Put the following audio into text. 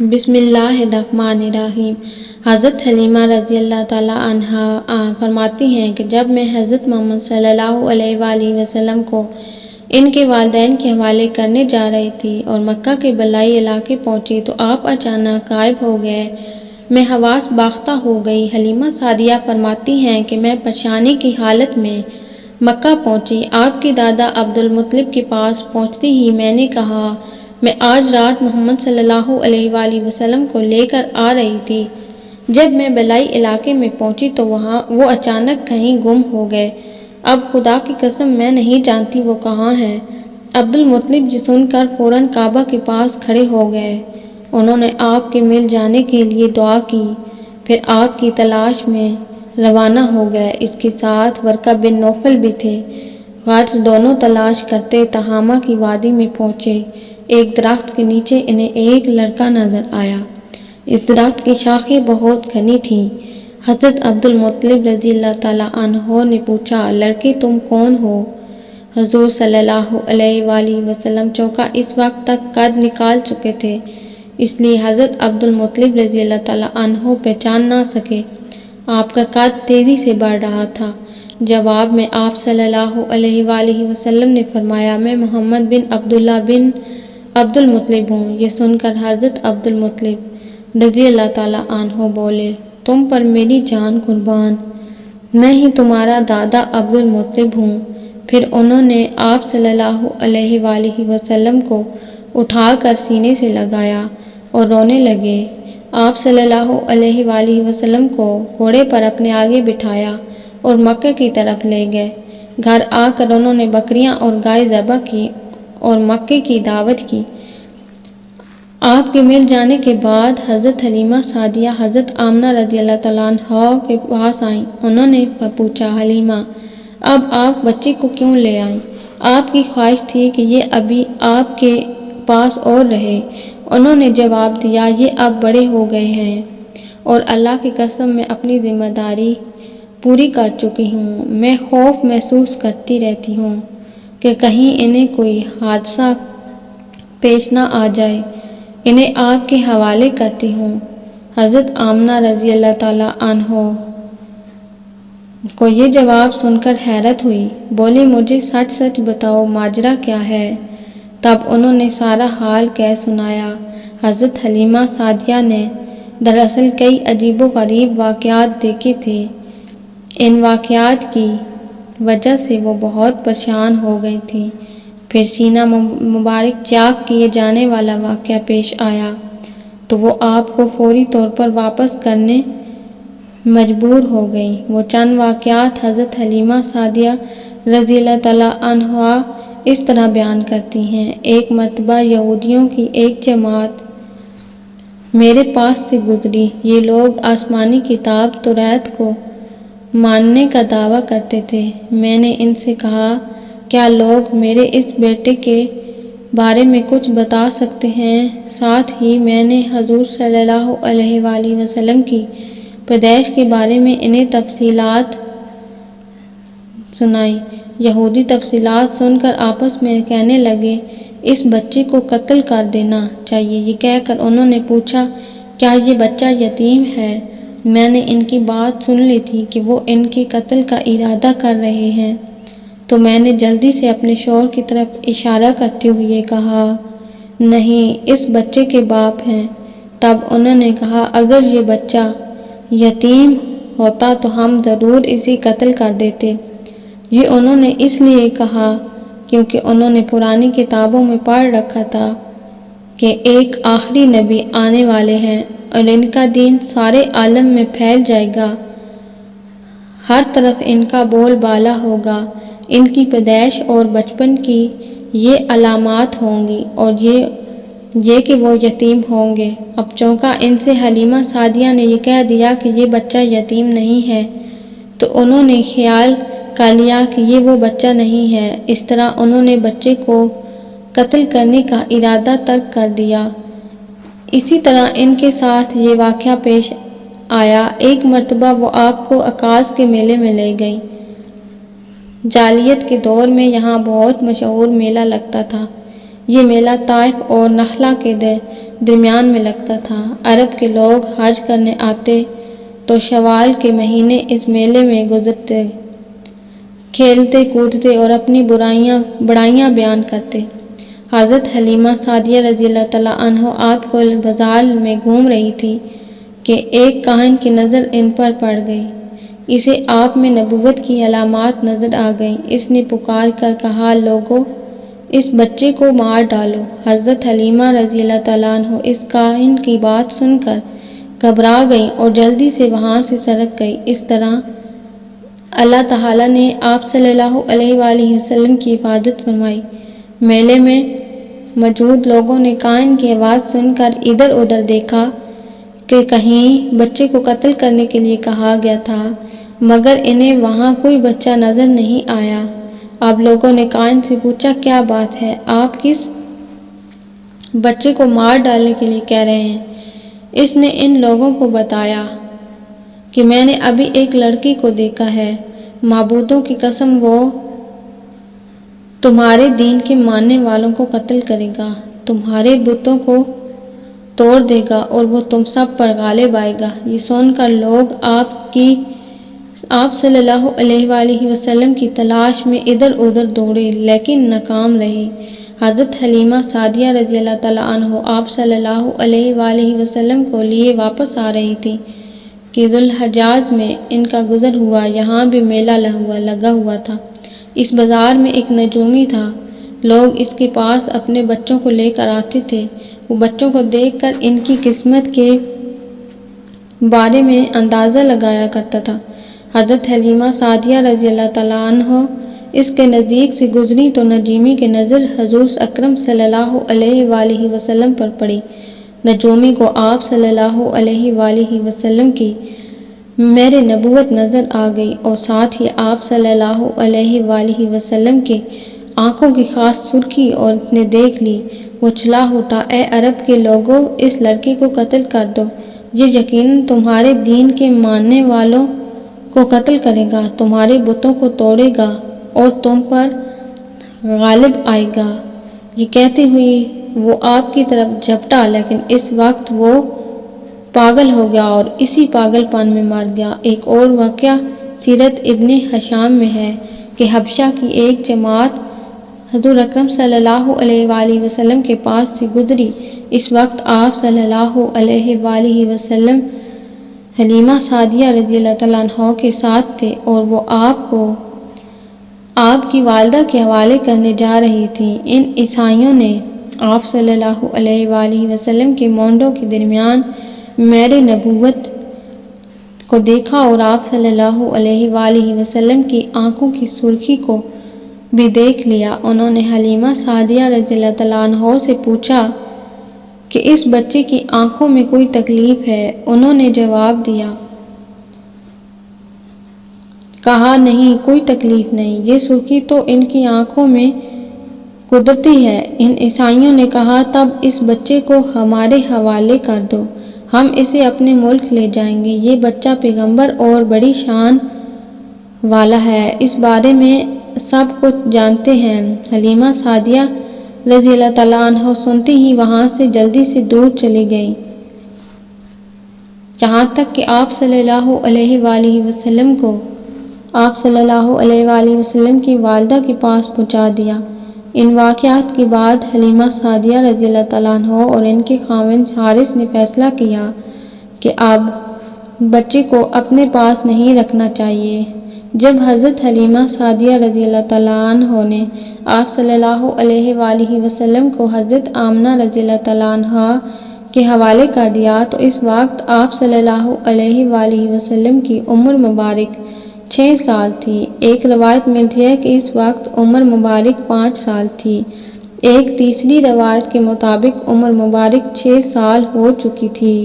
بسم اللہ الرحمن الرحیم۔ حضرت حلیمہ رضی اللہ تعالیٰ عنہا فرماتی ہیں کہ جب میں حضرت محمد صلی اللہ علیہ وآلہ وسلم کو ان کے والدین کے حوالے کرنے جا رہی تھی اور مکہ کے بالائی علاقے پہنچی تو آپ اچانک غائب ہو گئے۔ میں حواس باختہ ہو گئی۔ حلیمہ سعدیہ فرماتی ہیں کہ میں پریشانی کی حالت میں مکہ پہنچی۔ آپ کے دادا عبد المطلب کے پاس پہنچتے ہی میں نے کہا، میں آج رات محمد صلی اللہ علیہ وآلہ وسلم کو لے کر آ رہی تھی۔ جب میں بالائی علاقے میں پہنچی تو وہ اچانک کہیں گم ہو گئے۔ اب خدا کی قسم میں نہیں جانتی وہ کہاں ہیں۔ عبد المطلب یہ سن کر فوراً کعبہ کے پاس کھڑے ہو گئے۔ انہوں نے آپ کے مل جانے کے لیے دعا کی، پھر آپ کی تلاش میں روانہ ہو گئے۔ اس کے ساتھ ورقہ بن نوفل بھی تھے۔ غرض دونوں تلاش کرتے تہامہ کی وادی میں پہنچے۔ ایک درخت کے نیچے انہیں ایک لڑکا نظر آیا۔ اس درخت کی شاخیں بہت گھنی تھیں۔ حضرت عبد المطلب رضی اللہ تعالیٰ عنہ نے پوچھا، لڑکے تم کون ہو؟ حضور صلی اللہ علیہ وآلہ وسلم چونکہ اس وقت تک قد نکال چکے تھے، اس لیے حضرت عبد المطلب رضی اللہ تعالیٰ عنہ پہچان نہ سکے۔ آپ کا قد تیزی سے بڑھ رہا تھا۔ جواب میں آپ صلی اللہ علیہ وآلہ وسلم نے فرمایا، میں محمد بن عبداللہ بن عبد المطلب ہوں۔ یہ سن کر حضرت عبد المطلب رضی اللہ تعالیٰ عنہ بولے، تم پر میری جان قربان، میں ہی تمہارا دادا عبد المطلب ہوں۔ پھر انہوں نے آپ صلی اللہ علیہ وآلہ وسلم کو اٹھا کر سینے سے لگایا اور رونے لگے۔ آپ صلی اللہ علیہ وآلہ وسلم کو گھوڑے پر اپنے آگے بٹھایا اور مکہ کی طرف لے گئے۔ گھر آ کر انہوں نے بکریاں اور گائے ذبح کی اور مکے کی دعوت کی۔ آپ کے مل جانے کے بعد حضرت حلیمہ سعدیہ حضرت آمنہ رضی اللہ تعالیٰ عنہا کے پاس آئیں۔ انہوں نے پوچھا، حلیمہ اب آپ بچے کو کیوں لے آئیں؟ آپ کی خواہش تھی کہ یہ ابھی آپ کے پاس اور رہے۔ انہوں نے جواب دیا، یہ اب بڑے ہو گئے ہیں اور اللہ کی قسم میں اپنی ذمہ داری پوری کر چکی ہوں۔ میں خوف محسوس کرتی رہتی ہوں کہ کہیں انہیں کوئی حادثہ پیش نہ آ جائے۔ انہیں آپ کے حوالے کرتی ہوں۔ حضرت آمنہ رضی اللہ تعالیٰ عنہ کو یہ جواب سن کر حیرت ہوئی۔ بولے، مجھے سچ سچ بتاؤ، ماجرا کیا ہے؟ تب انہوں نے سارا حال کہہ سنایا۔ حضرت حلیمہ سعدیہ نے دراصل کئی عجیب و غریب واقعات دیکھے تھے۔ ان واقعات کی وجہ سے وہ بہت پریشان ہو گئی تھی۔ پھر سینہ مبارک چاک کیے جانے والا واقعہ پیش آیا تو وہ آپ کو فوری طور پر واپس کرنے مجبور ہو گئیں۔ وہ چند واقعات حضرت حلیمہ سعدیہ رضی اللہ تعالیٰ عنہا اس طرح بیان کرتی ہیں۔ ایک مرتبہ یہودیوں کی ایک جماعت میرے پاس سے گزری۔ یہ لوگ آسمانی کتاب توریت کو ماننے کا دعویٰ کرتے تھے۔ میں نے ان سے کہا، کیا لوگ میرے اس بیٹے کے بارے میں کچھ بتا سکتے ہیں؟ ساتھ ہی میں نے حضور صلی اللہ علیہ وآلہ وسلم کی پیدائش کے بارے میں انہیں تفصیلات سنائیں۔ یہودی تفصیلات سن کر آپس میں کہنے لگے، اس بچے کو قتل کر دینا چاہیے۔ یہ کہہ کر انہوں نے پوچھا، کیا یہ بچہ یتیم ہے؟ میں نے ان کی بات سن لی تھی کہ وہ ان کے قتل کا ارادہ کر رہے ہیں، تو میں نے جلدی سے اپنے شوہر کی طرف اشارہ کرتے ہوئے کہا، نہیں، اس بچے کے باپ ہیں۔ تب انہوں نے کہا، اگر یہ بچہ یتیم ہوتا تو ہم ضرور اسے قتل کر دیتے۔ یہ انہوں نے اس لیے کہا کیونکہ انہوں نے پرانی کتابوں میں پڑھ رکھا تھا کہ ایک آخری نبی آنے والے ہیں اور ان کا دین سارے عالم میں پھیل جائے گا، ہر طرف ان کا بول بالا ہوگا۔ ان کی پیدائش اور بچپن کی یہ علامات ہوں گی اور یہ کہ وہ یتیم ہوں گے۔ اب چونکہ ان سے حلیمہ سعدیہ نے یہ کہہ دیا کہ یہ بچہ یتیم نہیں ہے تو انہوں نے خیال کر لیا کہ یہ وہ بچہ نہیں ہے۔ اس طرح انہوں نے بچے کو قتل کرنے کا ارادہ ترک کر دیا۔ اسی طرح ان کے ساتھ یہ واقعہ پیش آیا۔ ایک مرتبہ وہ آپ کو عکاظ کے میلے میں لے گئی۔ جاہلیت کے دور میں یہاں بہت مشہور میلہ لگتا تھا۔ یہ میلہ طائف اور نخلا کے درمیان میں لگتا تھا۔ عرب کے لوگ حج کرنے آتے تو شوال کے مہینے اس میلے میں گزرتے، کھیلتے کودتے اور اپنی بڑائیاں بیان کرتے۔ حضرت حلیمہ سعدیہ رضی اللہ تعالیٰ عنہ آپ کو بازار میں گھوم رہی تھی کہ ایک کاہن کی نظر ان پر پڑ گئی۔ اسے آپ میں نبوت کی علامات نظر آ گئیں۔ اس نے پکار کر کہا، لوگو، اس بچے کو مار ڈالو۔ حضرت حلیمہ رضی اللہ تعالیٰ عنہ اس کاہن کی بات سن کر گھبرا گئیں اور جلدی سے وہاں سے سرک گئی۔ اس طرح اللہ تعالیٰ نے آپ صلی اللہ علیہ وآلہ وسلم کی حفاظت فرمائی۔ میلے میں موجود لوگوں نے کاہن کی آواز سن کر ادھر ادھر دیکھا کہ کہیں بچے کو قتل کرنے کے لیے کہا گیا تھا، مگر انہیں وہاں کوئی بچہ نظر نہیں آیا۔ اب لوگوں نے کاہن سے پوچھا، کیا بات ہے؟ آپ کس بچے کو مار ڈالنے کے لیے کہہ رہے ہیں؟ اس نے ان لوگوں کو بتایا کہ میں نے ابھی ایک لڑکی کو دیکھا ہے، معبودوں کی قسم وہ تمہارے دین کے ماننے والوں کو قتل کرے گا، تمہارے بتوں کو توڑ دے گا اور وہ تم سب پر غالب آئے گا۔ یہ سن کر لوگ آپ صلی اللہ علیہ وآلہ وسلم کی تلاش میں ادھر ادھر دوڑے لیکن ناکام رہے۔ حضرت حلیمہ سعدیہ رضی اللہ تعالیٰ عنہ آپ صلی اللہ علیہ وآلہ وسلم کو لیے واپس آ رہی تھی کہ ذوالحجاج میں ان کا گزر ہوا۔ یہاں بھی میلہ لگا ہوا تھا۔ اس بازار میں ایک نجومی تھا، لوگ اس کے پاس اپنے بچوں کو لے کر آتے تھے۔ وہ بچوں کو دیکھ کر ان کی قسمت کے بارے میں اندازہ لگایا کرتا تھا۔ حضرت حلیمہ سعدیہ رضی اللہ تعالیٰ عنہ اس کے نزدیک سے گزری تو نجومی کی نظر حضور اکرم صلی اللہ علیہ وآلہ وسلم پر پڑی۔ نجومی کو آپ صلی اللہ علیہ وآلہ وسلم کی مہر نبوت نظر آ گئی اور ساتھ ہی آپ صلی اللہ علیہ وآلہ وسلم کے آنکھوں کی خاص سرخی اور نے دیکھ لی۔ وہ چلا اٹھا، اے عرب کے لوگوں، اس لڑکی کو قتل کر دو، یہ یقیناً تمہارے دین کے ماننے والوں کو قتل کرے گا، تمہارے بتوں کو توڑے گا اور تم پر غالب آئے گا۔ یہ کہتے ہوئے وہ آپ کی طرف جھپٹا، لیکن اس وقت وہ پاگل ہو گیا اور اسی پاگل پن میں مر گیا۔ ایک اور واقعہ سیرت ابن ہشام میں ہے کہ حبشہ کی ایک جماعت حضور اکرم صلی اللہ علیہ وآلہ وسلم کے پاس سے گزری۔ اس وقت آپ صلی اللہ علیہ وآلہ وسلم حلیمہ سعدیہ رضی اللہ تعالیٰ عنہ کے ساتھ تھے اور وہ آپ کو آپ کی والدہ کے حوالے کرنے جا رہی تھیں۔ ان عیسائیوں نے آپ صلی اللہ علیہ وآلہ وسلم کے مونڈوں کے درمیان مہر نبوت کو دیکھا اور آپ صلی اللہ علیہ وآلہ وسلم کی آنکھوں کی سرخی کو بھی دیکھ لیا۔ انہوں نے حلیمہ سعدیہ رضی اللہ تعالیٰ عنہ سے پوچھا کہ اس بچے کی آنکھوں میں کوئی تکلیف ہے؟ انہوں نے جواب دیا، کہا نہیں، کوئی تکلیف نہیں، یہ سرخی تو ان کی آنکھوں میں قدرتی ہے۔ ان عیسائیوں نے کہا، تب اس بچے کو ہمارے حوالے کر دو، ہم اسے اپنے ملک لے جائیں گے۔ یہ بچہ پیغمبر اور بڑی شان والا ہے، اس بارے میں سب کچھ جانتے ہیں۔ حلیمہ سعدیہ رضی اللہ تعالیٰ عنہ سنتے ہی وہاں سے جلدی سے دور چلی گئیں، یہاں تک کہ آپ صلی اللہ علیہ وآلہ وسلم کو آپ صلی اللہ علیہ وآلہ وسلم کی والدہ کے پاس پہنچا دیا۔ ان واقعات کے بعد حلیمہ سعدیہ رضی اللہ تعالیٰ عنہ اور ان کے خاوند حارث نے فیصلہ کیا کہ اب بچے کو اپنے پاس نہیں رکھنا چاہیے۔ جب حضرت حلیمہ سعدیہ رضی اللہ تعالیٰ عنہ نے آپ صلی اللہ علیہ وآلہ وسلم کو حضرت آمنہ رضی اللہ تعالیٰ عنہ کے حوالے کر دیا تو اس وقت آپ صلی اللہ علیہ وآلہ وسلم کی عمر مبارک 6 سال تھی۔ ایک روایت ملتی ہے کہ اس وقت عمر مبارک 5 سال تھی، ایک تیسری روایت کے مطابق عمر مبارک 6 سال ہو چکی تھی۔